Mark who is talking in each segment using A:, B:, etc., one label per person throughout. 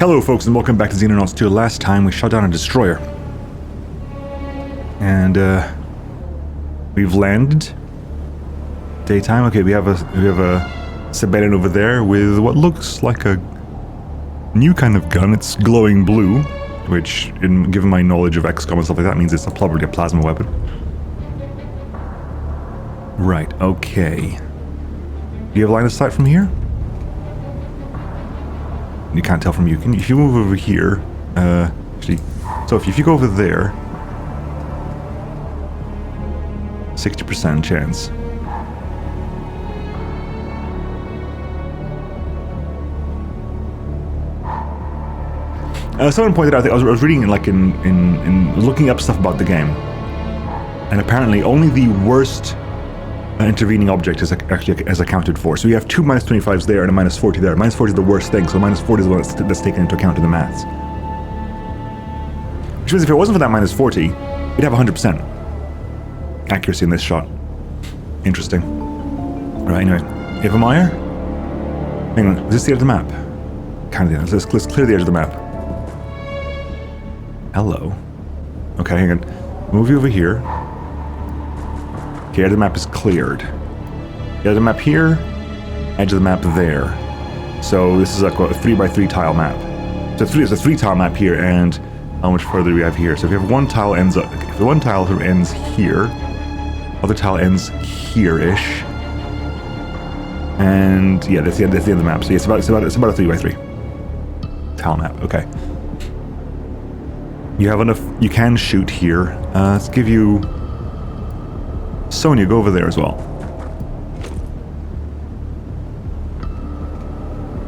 A: Hello folks and welcome back to Xenonauts 2. Last time we shot down a destroyer. And we've landed. Daytime. Okay, we have a civilian over there with what looks like a new kind of gun. It's glowing blue, which, given my knowledge of XCOM and stuff like that, means it's probably a plasma weapon. Right, okay. Do you have line of sight from here? You can't tell from you. If you move over here, actually, so if you go over there, 60% chance. Someone pointed out that I was reading in looking up stuff about the game, and apparently only the worst intervening object is actually accounted for. So you have two -25s there and a -40 there. -40 is the worst thing, so -40 is the one that's taken into account in the maths. Which means if it wasn't for that -40, you'd have 100% accuracy in this shot. Interesting. Right, anyway. Eva Meyer? Hang on, is this the edge of the map? Kind of, let's clear the edge of the map. Hello. Okay, hang on. Move you over here. Okay, edge of the map is cleared. Edge of the map here, edge of the map there. So this is like a 3x3 tile map. So it's a 3 tile map here, and how much further do we have here? So if you have one tile ends up, if the one tile sort of ends here, other tile ends here-ish, and yeah, that's the end of the map. So yeah, it's about a 3x3 tile map. Okay. You have enough. You can shoot here. Let's give you. Sonia, go over there as well.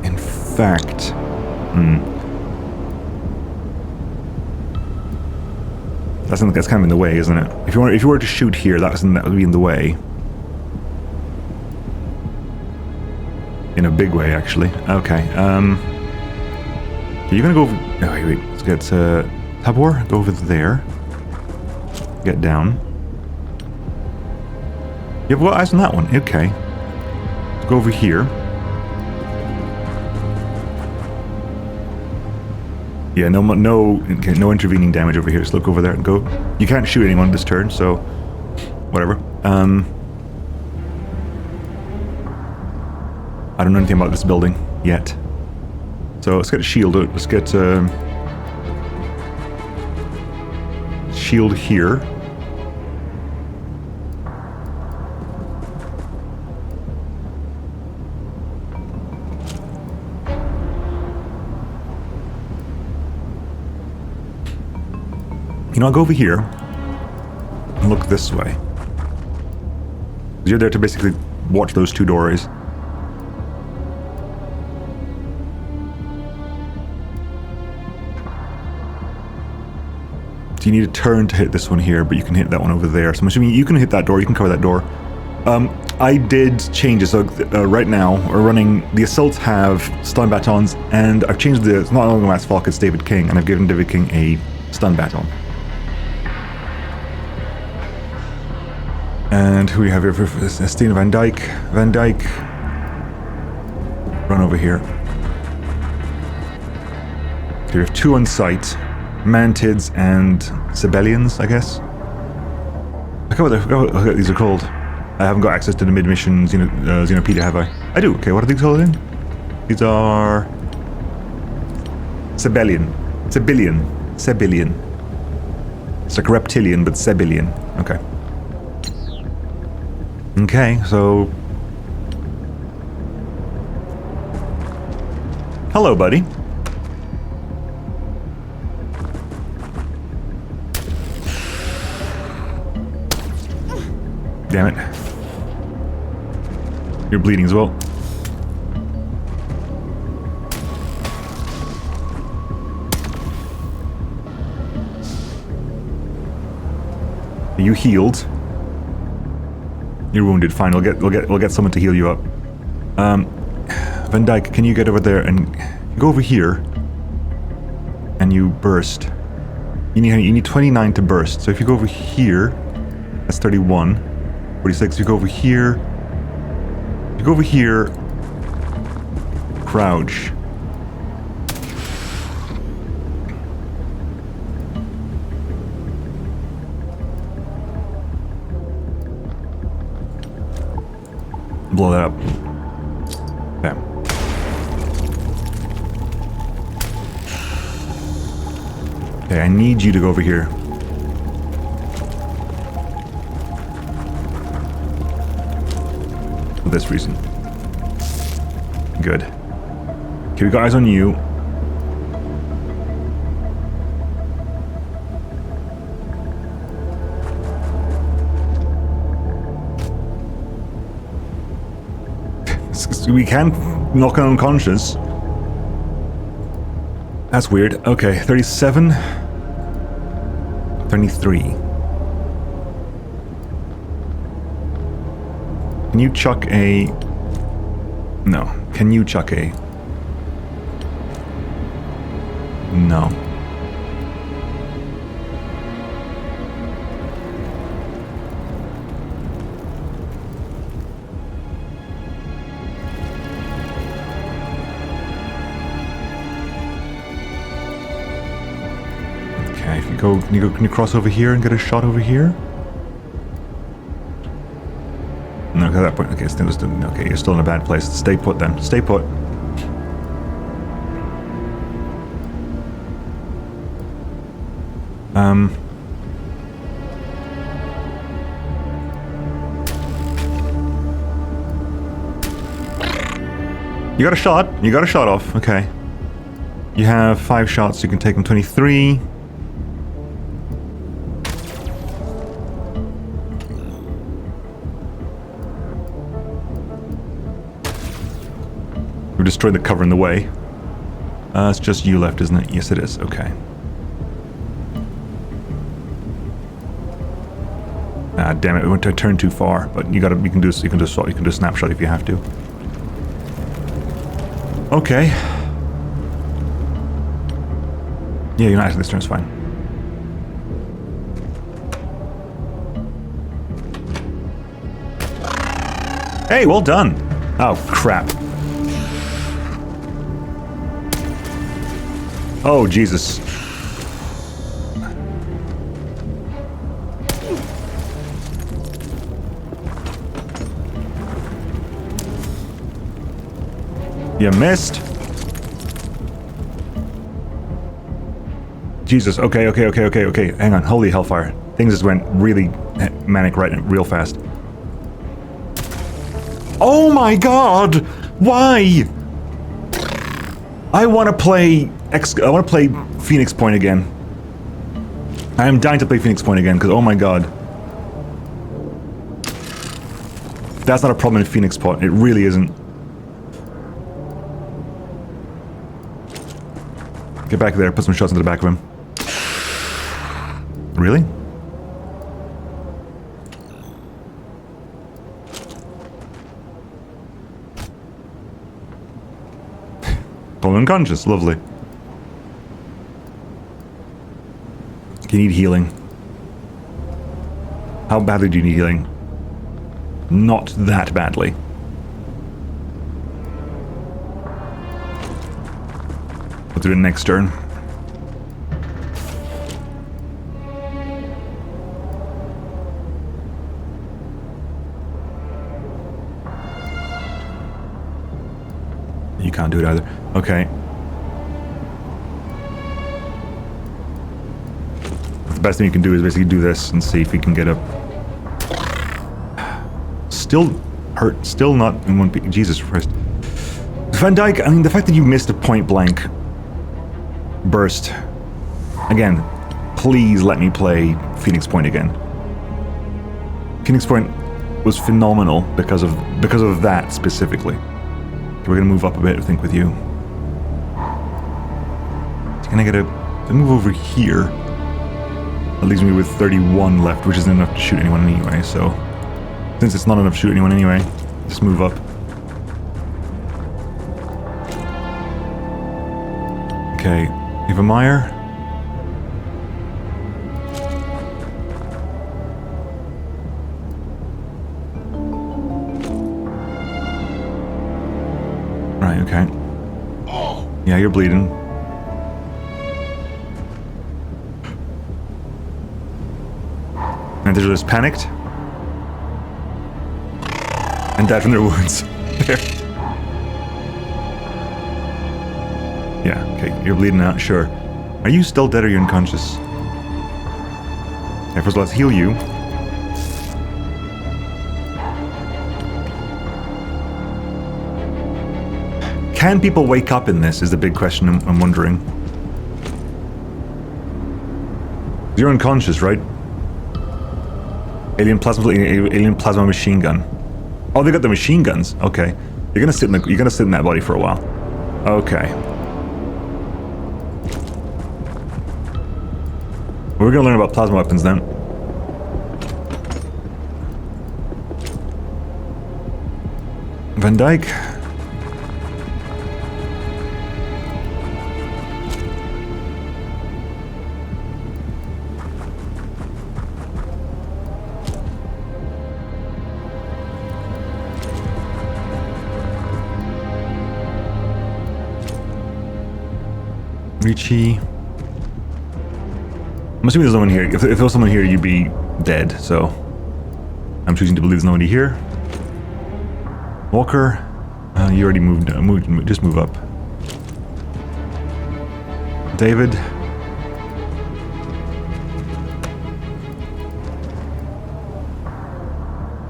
A: In fact, that's kind of in the way, isn't it? If you were to shoot here, that would be in the way. In a big way, actually. Okay. You're gonna go. Over, oh, wait. Let's get Tabor. Go over there. Get down. You've got eyes on that one. Okay. Let's go over here. Yeah, no intervening damage over here. Just look over there and go. You can't shoot anyone this turn, so whatever. I don't know anything about this building yet. So let's get a shield. Let's get shield here. You know, I'll go over here and look this way. You're there to basically watch those two doorways. So you need to turn to hit this one here, but you can hit that one over there. So I'm assuming you can hit that door, you can cover that door. I did changes, so right now we're running, the assaults have stun batons, and I've changed it's not only Matt's Falk, it's David King, and I've given David King a stun baton. And who we have here? Steen Van Dyke. Van Dyke. Run over here. Okay, we have two on site. Mantids and Sibelians, I guess. I forgot what these are called. I haven't got access to the mid-mission Xenopedia, have I? I do. Okay, what are these called again? These are... Sibelian. Sibelian. It's like reptilian, but Sibelian. Okay. Okay, so... Hello, buddy. Damn it. You're bleeding as well. You healed. You're wounded. Fine. We'll get someone to heal you up. Van Dyke, can you get over there and go over here? And you burst. You need 29 to burst. So if you go over here, that's 31. 46. If you go over here, crouch. blow that up. Okay. Okay, I need you to go over here. For this reason. Good. Okay, we got eyes on you. We can knock him unconscious. That's weird. Okay, 37. 23. Can you chuck a... No. Can you chuck a... No. Okay, if you go, can you cross over here and get a shot over here? No, at that point, okay, okay, you're still in a bad place. Stay put then. Stay put. You got a shot. You got a shot off. Okay. You have 5 shots. You can take them 23. We've destroyed the cover in the way. It's just you left, isn't it? Yes, it is. Okay. Ah, damn it! We went to turn too far. But you gotta. You can do a snapshot if you have to. Okay. Yeah, you're not actually this turn. It's fine. Hey, well done. Oh crap. Oh Jesus. You missed. Jesus, okay. Hang on, holy hellfire. Things just went really manic real fast. Oh my god! Why? I want to play Phoenix Point again. I am dying to play Phoenix Point again, because oh my god. That's not a problem in Phoenix Point, it really isn't. Get back there, put some shots into the back of him. Really? Pull unconscious, lovely. You need healing. How badly do you need healing? Not that badly. We'll do it next turn. You can't do it either. Okay. The best thing you can do is basically do this and see if you can get a... Still hurt. Still not in one piece. Jesus Christ. Van Dyke, I mean, the fact that you missed a point blank burst. Again, please let me play Phoenix Point again. Phoenix Point was phenomenal because of that specifically. Okay, we're gonna move up a bit, I think, with you. Can I get a move over here? That leaves me with 31 left, which isn't enough to shoot anyone anyway, so... Since it's not enough to shoot anyone anyway, just move up. Okay, Eva Meyer. Right, okay. Yeah, you're bleeding. And they're just panicked. And died from their wounds. There. Yeah, okay, you're bleeding out, sure. Are you still dead or are you unconscious? Okay, first of all, let's heal you. Can people wake up in this is the big question I'm wondering. You're unconscious, right? Alien plasma machine gun. Oh, they got the machine guns. Okay. You're gonna sit in that body for a while. Okay. We're gonna learn about plasma weapons then. Van Dyke. Richie. I'm assuming there's no one here. If there was someone here, you'd be dead, so I'm choosing to believe there's nobody here. Walker, you already moved, just move up. David.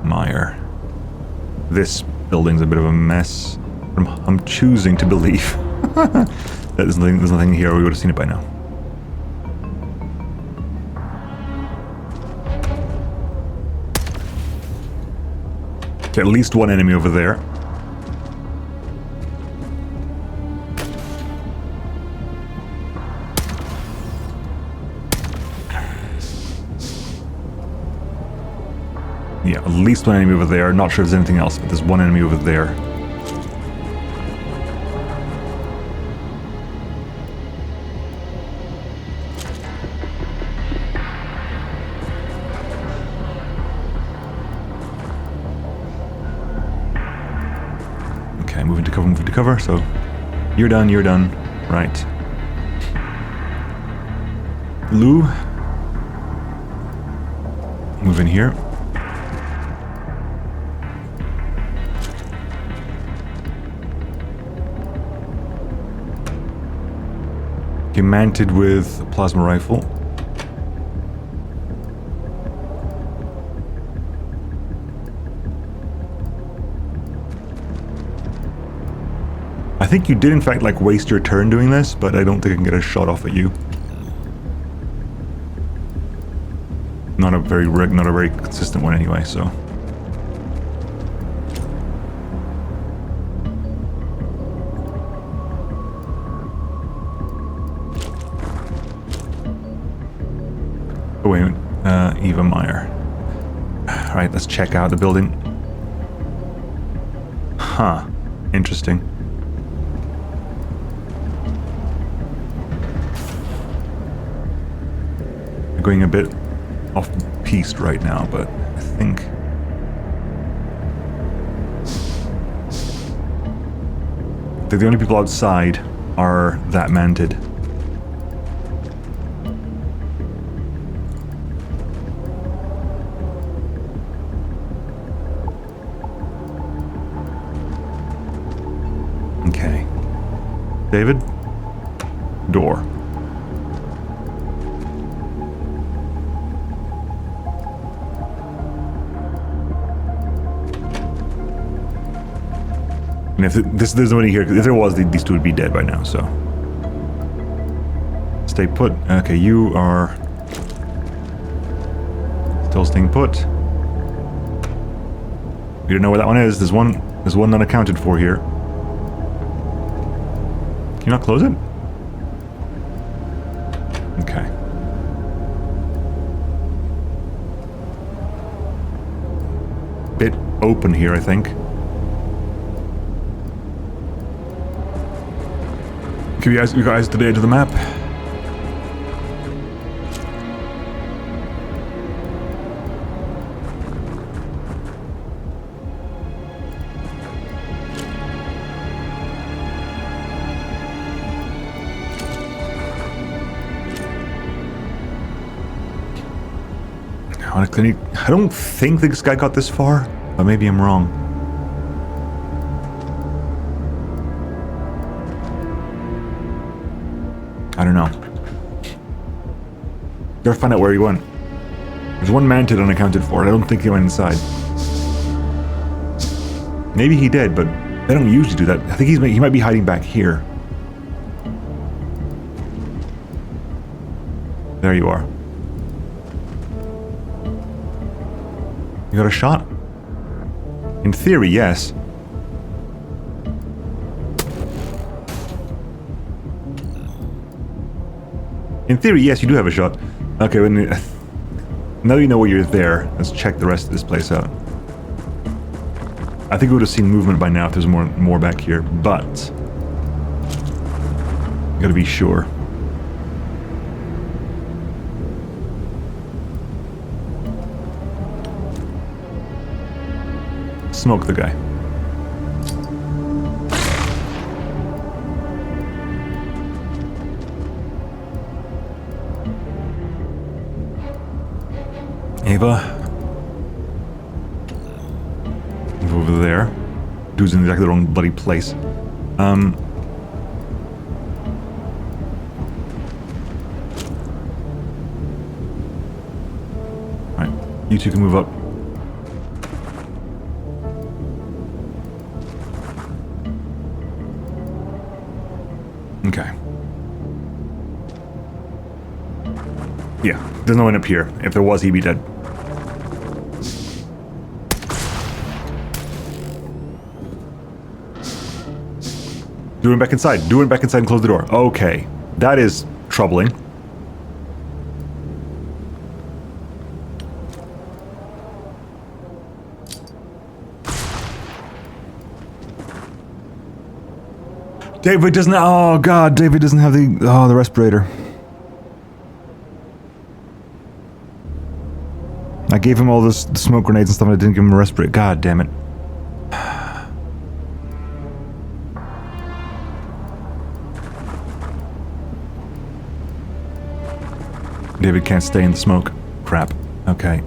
A: Meyer. This building's a bit of a mess. I'm choosing to believe. There's nothing here, we would have seen it by now. Okay, at least one enemy over there. Yeah, at least one enemy over there. Not sure if there's anything else, but there's one enemy over there. Moving to cover, so you're done, right. Lou, move in here. Okay, mounted with a plasma rifle. I think you did in fact like waste your turn doing this, but I don't think I can get a shot off at you. Not a very consistent one anyway, so. Oh wait, Eva Meyer. Alright, let's check out the building. Huh, interesting. Going a bit off-piste right now, but I think the only people outside are that manted. Okay. David? Door. And if there's nobody here, if there was, these two would be dead by now, so. Stay put. Okay, you are still staying put. We don't know where that one is. There's one not accounted for here. Can you not close it? Okay. Bit open here, I think. Give you guys to the edge of the map. I don't think this guy got this far, but maybe I'm wrong. I don't know. Gotta find out where he went. There's one mantis unaccounted for. I don't think he went inside. Maybe he did, but they don't usually do that. I think he might be hiding back here. There you are. You got a shot? In theory, yes. In theory, yes, you do have a shot. Okay, now you know where you're there. Let's check the rest of this place out. I think we would have seen movement by now if there's more back here, but gotta be sure. Smoke the guy. Ava. Move over there. Dude's in exactly the wrong bloody place. Alright, you two can move up. Okay. Yeah, there's no one up here. If there was, he'd be dead. Do him back inside. Do him back inside and close the door. Okay. That is troubling. David doesn't... Oh, God. David doesn't have the respirator. I gave him all the smoke grenades and stuff, and I didn't give him a respirator. God damn it. David can't stay in the smoke. Crap. Okay,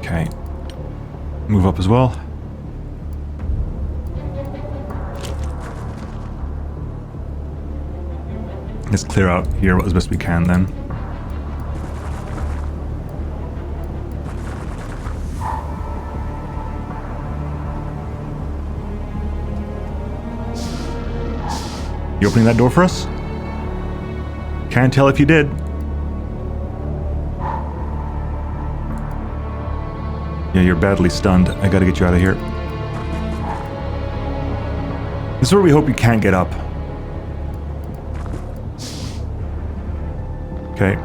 A: okay. Move up as well. Let's clear out here as best we can then. You opening that door for us? Can't tell if you did. Yeah, you're badly stunned. I gotta get you out of here. This is where we hope you can't get up. Okay.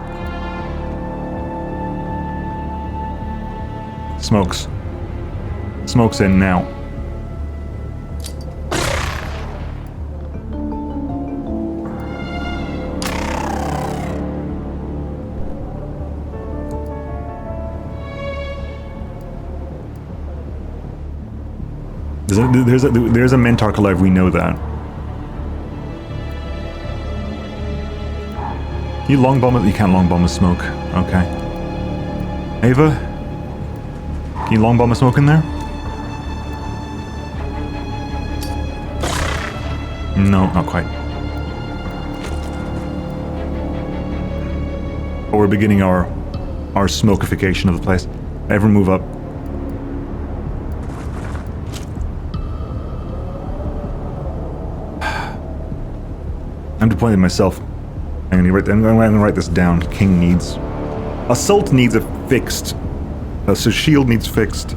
A: Smokes. Smoke's in now. There's a Mentarch alive, we know that. You long bomb it? You can't long bomb a smoke. Okay. Ava? Can you long bomb a smoke in there? No, not quite. But we're beginning our smokeification of the place. Everyone move up. I'm disappointed in myself. I'm gonna write this down. King needs... Assault needs a fixed. So shield needs fixed.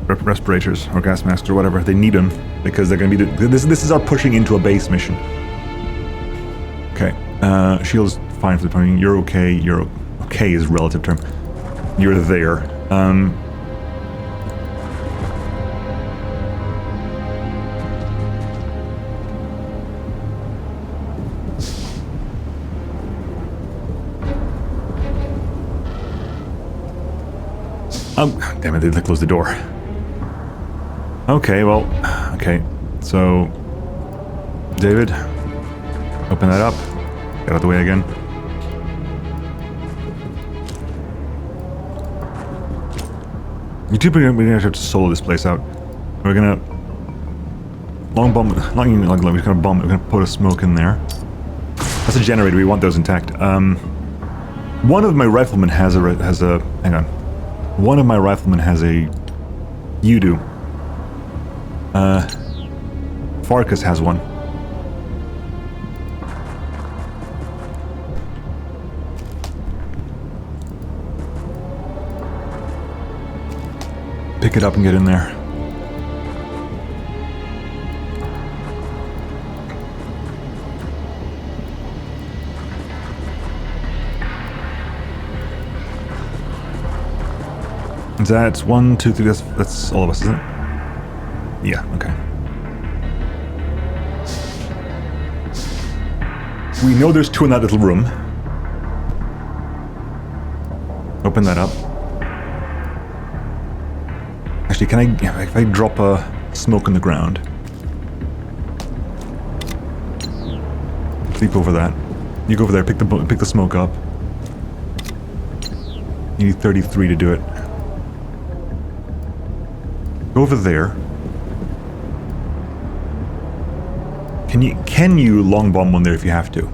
A: Respirators or gas masks or whatever. They need them because they're gonna be... This is our pushing into a base mission. Okay. Shield's fine for the time. You're okay. You're... Okay is a relative term. You're there. Oh, damn it, they closed the door. Okay, well, okay. So, David, Open that up. Get out of the way again. We're gonna have to solo this place out. We're gonna long bomb, not even long, we're gonna bomb it. We're gonna put a smoke in there. That's a generator. We want those intact. One of my riflemen has a. Hang on. One of my riflemen has a. You-do. Farkas has one. Pick it up and get in there. That's 1, 2, 3, that's all of us, isn't it? Yeah, okay. We know there's 2 in that little room. Open that up. Actually, can I, if I drop a smoke on the ground. Leap over that. You go over there, pick the smoke up. You need 33 to do it. Go over there. Can you long bomb one there if you have to?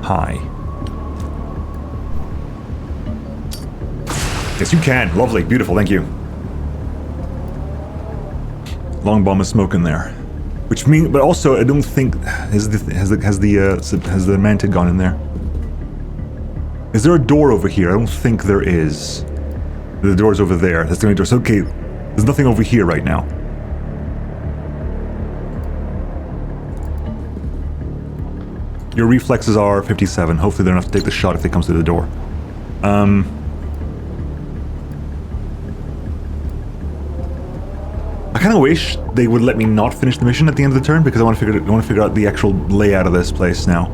A: Hi. Yes, you can. Lovely, beautiful. Thank you. Long bomb is smoke in there. Which means, but also I don't think has the mantid gone in there? Is there a door over here? I don't think there is. The door's over there. That's the only door. So okay, there's nothing over here right now. Your reflexes are 57. Hopefully they're enough to take the shot if they come through the door. I kind of wish they would let me not finish the mission at the end of the turn because I want to figure out the actual layout of this place now.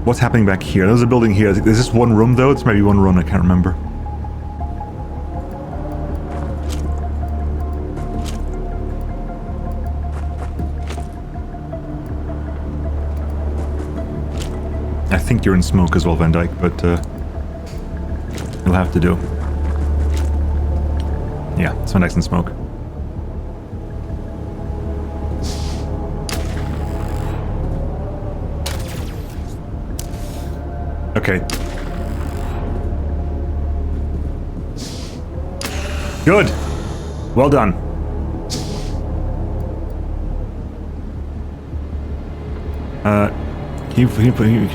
A: What's happening back here? There's a building here. Is this one room though? It's maybe one room. I can't remember. I think you're in smoke as well, Van Dyke, but you'll have to do. Yeah, so nice and smoke. Okay. Good. Well done. Can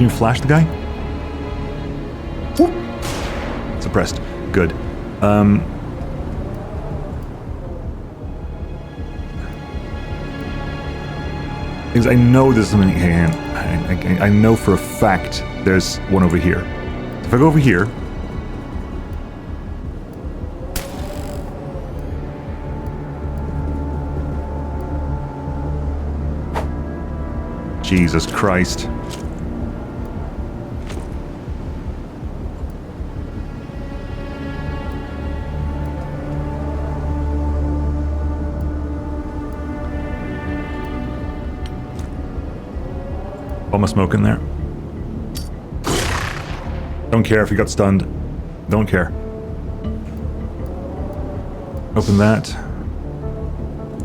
A: you flash the guy? Whoop. Suppressed. Good. Because I know there's something. Hang on. I know for a fact there's one over here. If I go over here. Jesus Christ. Bomb of smoke in there. Don't care if you got stunned. Don't care. Open that.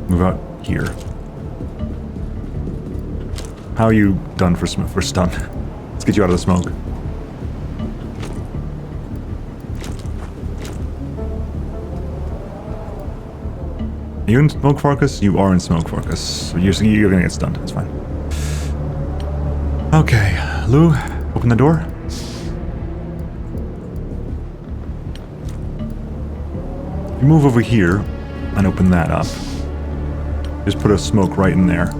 A: Move out here. How are you done for stun? Let's get you out of the smoke. Are you in smoke, Farkas? You are in smoke, Farkas. So you're gonna get stunned. That's fine. Okay, Lou, open the door. You move over here and open that up. Just put a smoke right in there.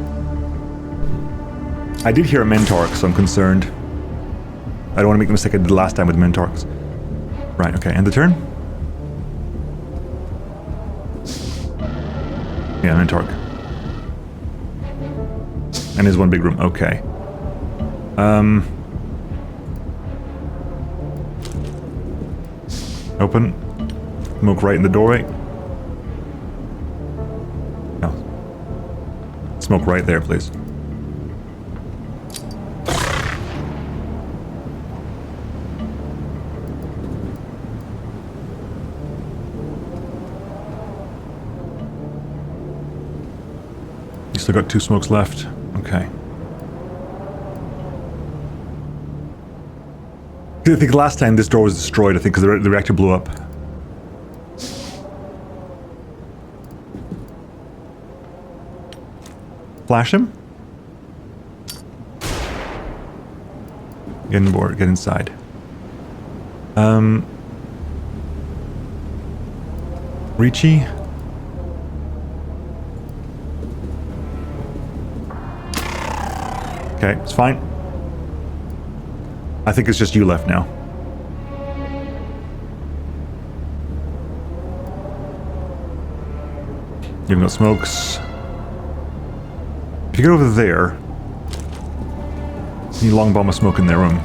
A: I did hear a Mentork, so I'm concerned. I don't want to make the mistake I did last time with Mentorks. Right, okay, end the turn? Yeah, Mentork. And there's one big room, okay. Open. Smoke right in the doorway. No. Smoke right there, please. You still got 2 smokes left. Okay. I think last time this door was destroyed, I think, because the reactor blew up. Flash him? Get on board, get inside. Ricci? Okay, it's fine. I think it's just you left now. You've got smokes. If you get over there, you long bomb a smoke in their room.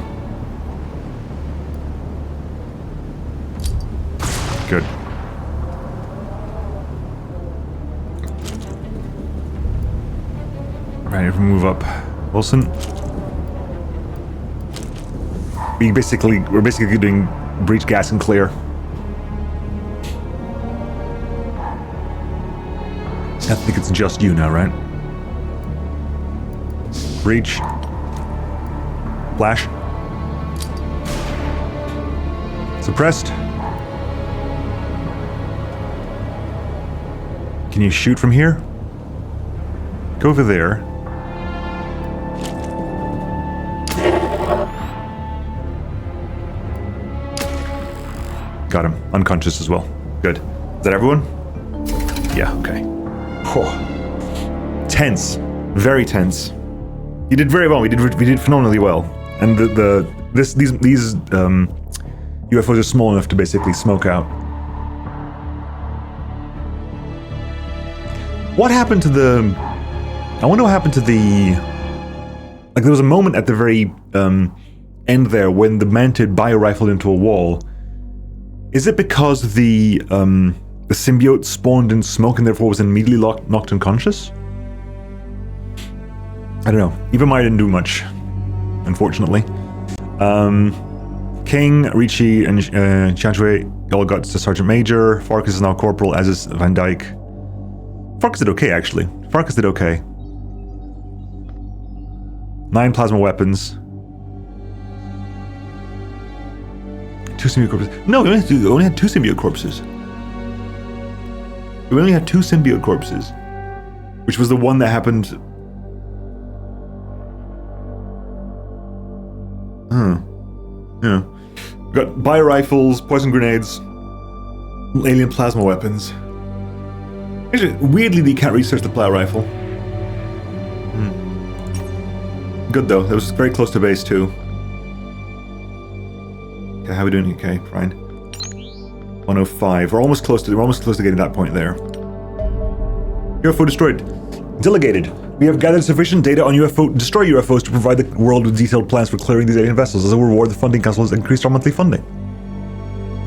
A: Good. Alright, if we move up. Wilson. We're basically doing breach, gas, and clear. I think it's just you now, right? Breach. Flash. Suppressed. Can you shoot from here? Go over there. Got him. Unconscious as well. Good. Is that everyone? Yeah, okay. Whew. Tense. Very tense. You did very well. We did phenomenally well. And these UFOs are small enough to basically smoke out. What happened to the... I wonder what happened to the... Like, there was a moment at the very end there when the Mantid bio-rifled into a wall. Is it because the symbiote spawned in smoke and therefore was immediately knocked unconscious? I don't know. Even I didn't do much, unfortunately. King, Ricci, and Chantwe all got to Sergeant Major. Farkas is now Corporal, as is Van Dyke. Farkas did okay, actually. Farkas did okay. 9 plasma weapons. 2 symbiote corpses. No, we only had 2 symbiote corpses. We only had 2 symbiote corpses. Which was the one that happened... Yeah. Got bio-rifles, poison grenades, alien plasma weapons. Actually, weirdly, they can't research the plow rifle. Good though, that was very close to base too. Okay, how are we doing? Okay, fine. 105. We're almost close to getting that point there. UFO destroyed. Delegated. We have gathered sufficient data on destroy UFOs to provide the world with detailed plans for clearing these alien vessels. As a reward, the funding council has increased our monthly funding.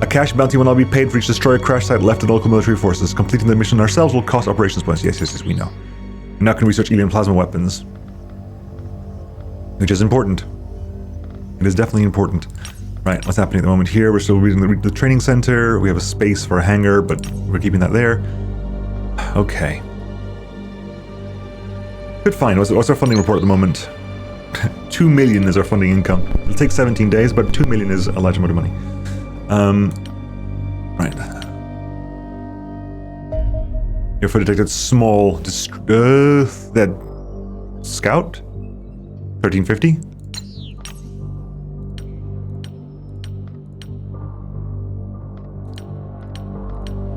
A: A cash bounty will now be paid for each destroyer crash site left to the local military forces. Completing the mission ourselves will cost operations points. Yes, we know. We now can research alien plasma weapons. Which is important. It is definitely important. Right, what's happening at the moment here? We're still reading the training center. We have a space for a hangar, but we're keeping that there. Okay. Good, fine. What's our funding report at the moment? 2 million is our funding income. It'll take 17 days, but 2 million is a large amount of money. Right. UFO detected small that scout 1350.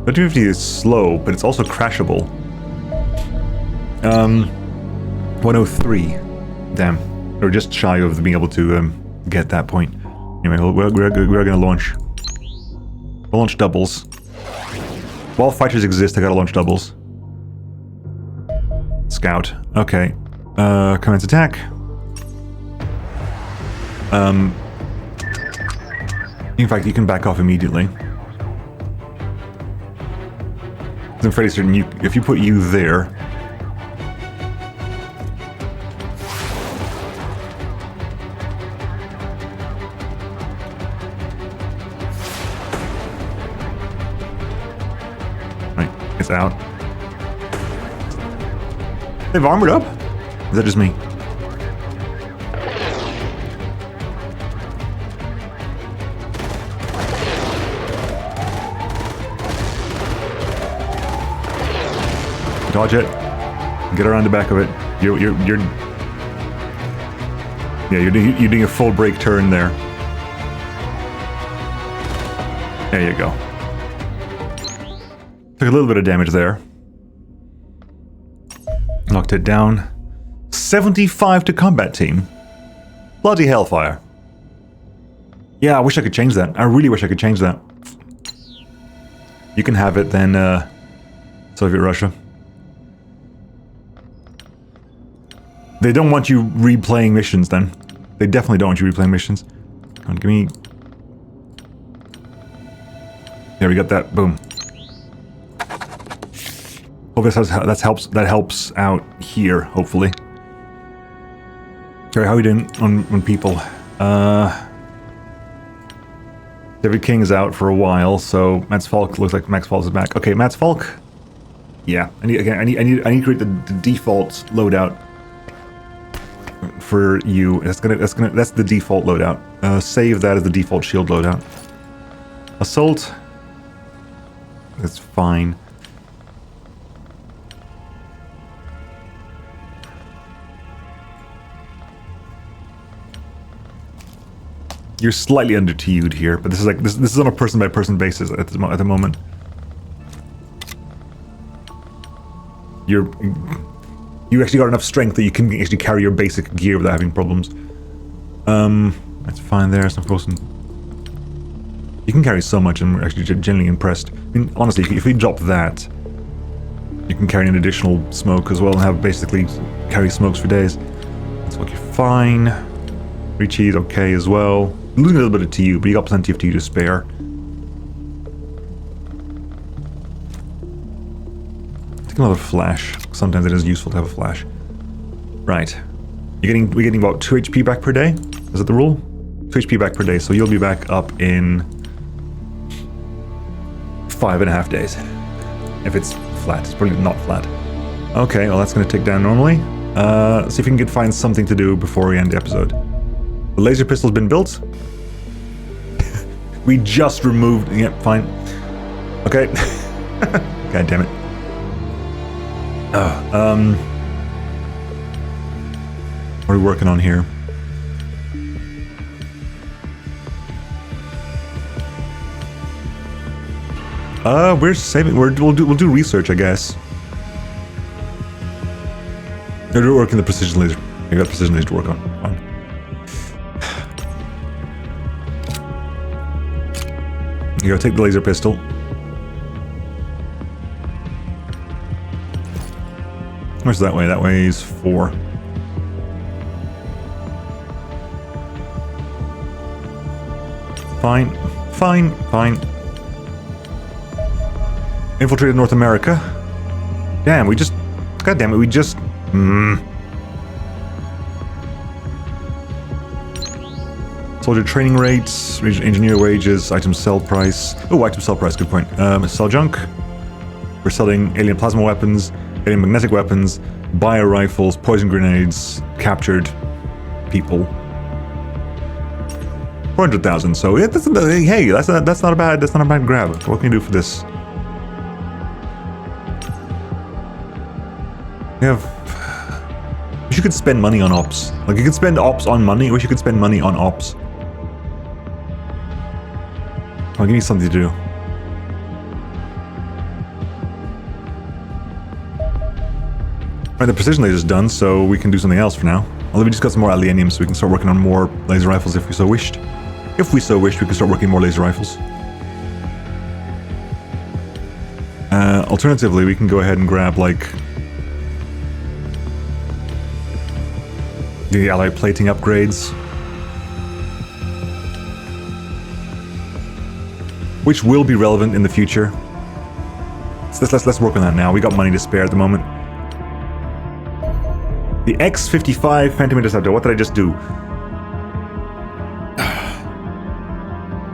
A: 1350 is slow, but it's also crashable. 103. Damn. We're just shy of being able to get that point. Anyway, we're going to launch. We'll launch doubles. While fighters exist, I gotta launch doubles. Scout. Okay. Commence attack. In fact, you can back off immediately. I'm fairly certain if you put you there. Right, it's out. They've armored up? Is that just me? Dodge it. Get around the back of it. You're doing a full brake turn there. There you go. Took a little bit of damage there. Knocked it down. 75 to combat team. Bloody hellfire. Yeah, I wish I could change that. I really wish I could change that. You can have it then, Soviet Russia. They don't want you replaying missions then. They definitely don't want you replaying missions. Come on, give me... There, we got that. Boom. Hope that helps out here, hopefully. Okay, how are we doing on people? David King is out for a while, so Mats Falk looks like Max Falk is back. Okay, Mats Falk. Yeah, I need to create the default loadout for you. That's the default loadout. Save that as the default shield loadout. Assault. That's fine. You're slightly under TU'd here, but this is like this is on a person by person basis at the moment. You actually got enough strength that you can actually carry your basic gear without having problems. That's fine there. So you can carry so much, and we're actually genuinely impressed. I mean, honestly, if we drop that, you can carry an additional smoke as well and have basically carry smokes for days. That's okay, fine. Richie is okay as well. Losing a little bit of TU, but you got plenty of TU to spare. Take another flash. Sometimes it is useful to have a flash. Right. We're getting about 2 HP back per day? Is that the rule? 2 HP back per day, so you'll be back up in 5.5 days. If it's flat. It's probably not flat. Okay, well that's going to tick down normally. See if we can find something to do before we end the episode. The laser pistol's been built. We just removed... Yep, fine. Okay. God damn it. What are we working on here? We're saving... We'll do research, I guess. We're working the precision laser. We got precision laser to work on. Fine. Here, take the laser pistol. Where's that way? That way is 4. Fine. Fine. Fine. Infiltrated North America. Damn, we just... God damn it, we just... Soldier training rates, engineer wages, item sell price. Oh, item sell price, good point. Sell junk. We're selling alien plasma weapons, alien magnetic weapons, bio rifles, poison grenades, captured people. 400,000. So yeah, that's not a bad grab. What can you do for this? We have. Wish you could spend money on ops. Like you could spend ops on money. I wish you could spend money on ops. I'll give you something to do. Alright, the precision laser is done, so we can do something else for now. Although we just got some more alenium, so we can start working on more laser rifles if we so wished. If we so wished, we can start working more laser rifles. Alternatively, we can go ahead and grab, like... the allied plating upgrades. Which will be relevant in the future. Let's work on that now. We got money to spare at the moment. The X-55 Phantom Interceptor. What did I just do?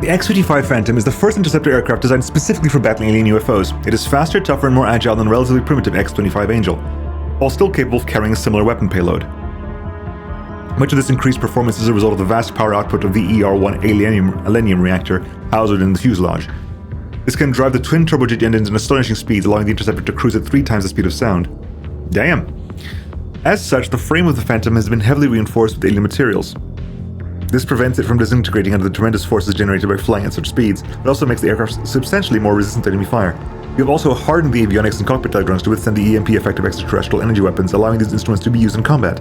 A: The X-55 Phantom is the first interceptor aircraft designed specifically for battling alien UFOs. It is faster, tougher, and more agile than the relatively primitive X-25 Angel, while still capable of carrying a similar weapon payload. Much of this increased performance is a result of the vast power output of the ER-1 Alenium reactor housed in the fuselage. This can drive the twin turbojet engines in astonishing speeds, allowing the interceptor to cruise at 3 times the speed of sound. Damn! As such, the frame of the Phantom has been heavily reinforced with alien materials. This prevents it from disintegrating under the tremendous forces generated by flying at such speeds, but also makes the aircraft substantially more resistant to enemy fire. We have also hardened the avionics and cockpit electronics to withstand the EMP effect of extraterrestrial energy weapons, allowing these instruments to be used in combat.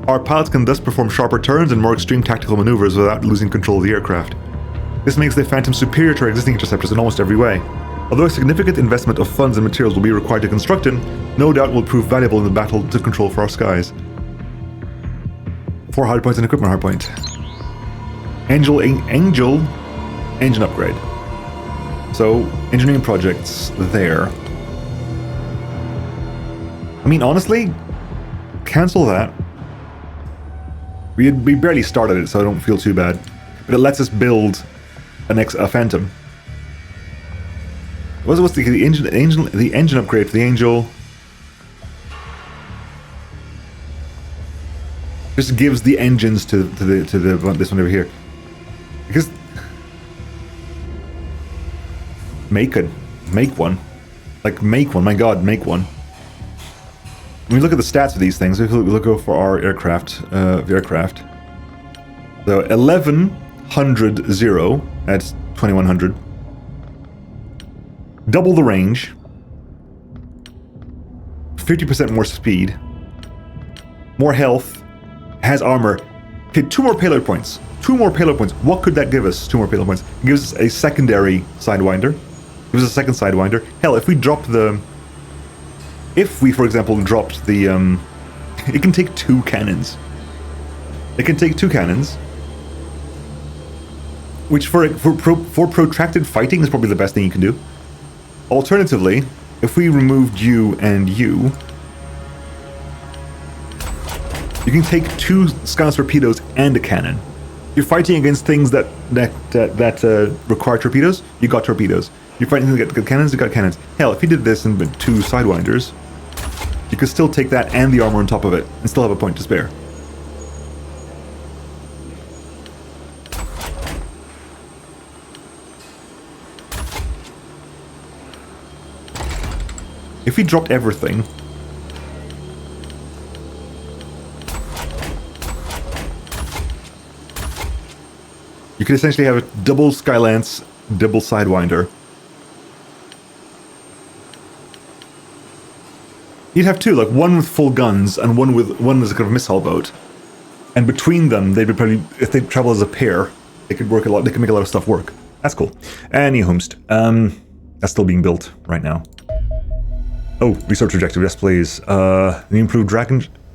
A: Our pilots can thus perform sharper turns and more extreme tactical maneuvers without losing control of the aircraft. This makes the Phantom superior to our existing interceptors in almost every way. Although a significant investment of funds and materials will be required to construct it, no doubt will prove valuable in the battle to control for our skies. 4 hardpoints and equipment hardpoint. Angel engine upgrade. So, engineering projects there. I mean, honestly, cancel that. We barely started it, so I don't feel too bad. But it lets us build a Phantom. What's the engine upgrade for the Angel? Just gives the engines to this one over here. Because make one. Like make one. My God, make one. When we look at the stats for these things, we look for our aircraft. So 1100 0 at 2100. Double the range. 50% more speed. More health. Has armor. Okay, 2 more payload points. 2 more payload points. What could that give us? 2 more payload points. It gives us a secondary Sidewinder. Gives us a second Sidewinder. Hell, if we drop the... If we, for example, dropped the... it can take 2 cannons. It can take 2 cannons. Which for protracted fighting is probably the best thing you can do. Alternatively, if we removed you and you... You can take 2 Skylance torpedoes and a cannon. You're fighting against things that require torpedoes, you got torpedoes. You're fighting things that get cannons, you got cannons. Hell, if you did this and 2 Sidewinders, you could still take that and the armor on top of it, and still have a point to spare. If we dropped everything... You could essentially have a double Skylance, double Sidewinder. You'd have 2, like one with full guns and one as a kind of missile boat. And between them, they'd be probably, if they travel as a pair, they could work a lot. They could make a lot of stuff work. That's cool. Anyhoomst, that's still being built right now. Oh, research objective. Yes, please. The improved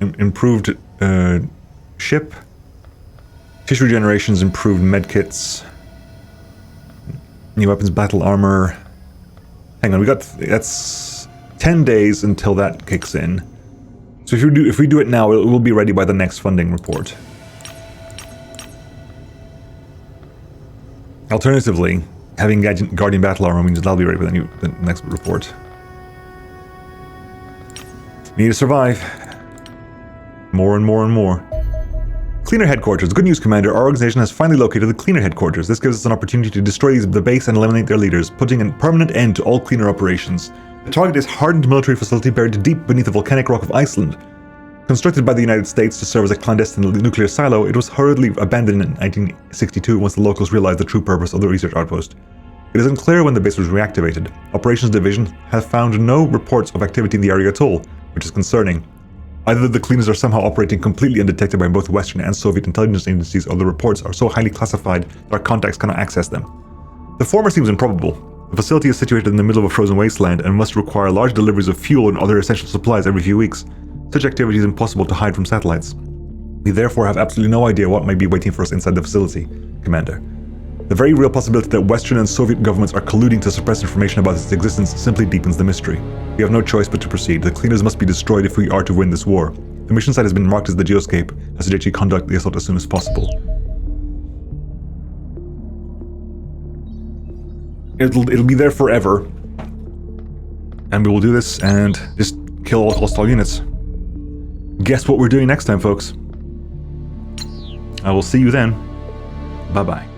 A: improved ship. Tissue regenerations, improved medkits, new weapons, battle armor. Hang on, that's 10 days until that kicks in. So if we do it now, it will be ready by the next funding report. Alternatively, having Guardian battle armor means that'll be ready by the next report. We need to survive. More and more and more. Cleaner headquarters. Good news, Commander. Our organization has finally located the Cleaner headquarters. This gives us an opportunity to destroy the base and eliminate their leaders, putting a permanent end to all Cleaner operations. The target is a hardened military facility buried deep beneath the volcanic rock of Iceland. Constructed by the United States to serve as a clandestine nuclear silo, it was hurriedly abandoned in 1962 once the locals realized the true purpose of the research outpost. It is unclear when the base was reactivated. Operations Division have found no reports of activity in the area at all, which is concerning. Either the Cleaners are somehow operating completely undetected by both Western and Soviet intelligence agencies, or the reports are so highly classified that our contacts cannot access them. The former seems improbable. The facility is situated in the middle of a frozen wasteland and must require large deliveries of fuel and other essential supplies every few weeks. Such activity is impossible to hide from satellites. We therefore have absolutely no idea what might be waiting for us inside the facility, Commander. The very real possibility that Western and Soviet governments are colluding to suppress information about its existence simply deepens the mystery. We have no choice but to proceed. The cleaners must be destroyed if we are to win this war. The mission site has been marked as the geoscape. I suggest you conduct the assault as soon as possible. It'll be there forever. And we will do this and just kill all hostile units. Guess what we're doing next time, folks? I will see you then. Bye-bye.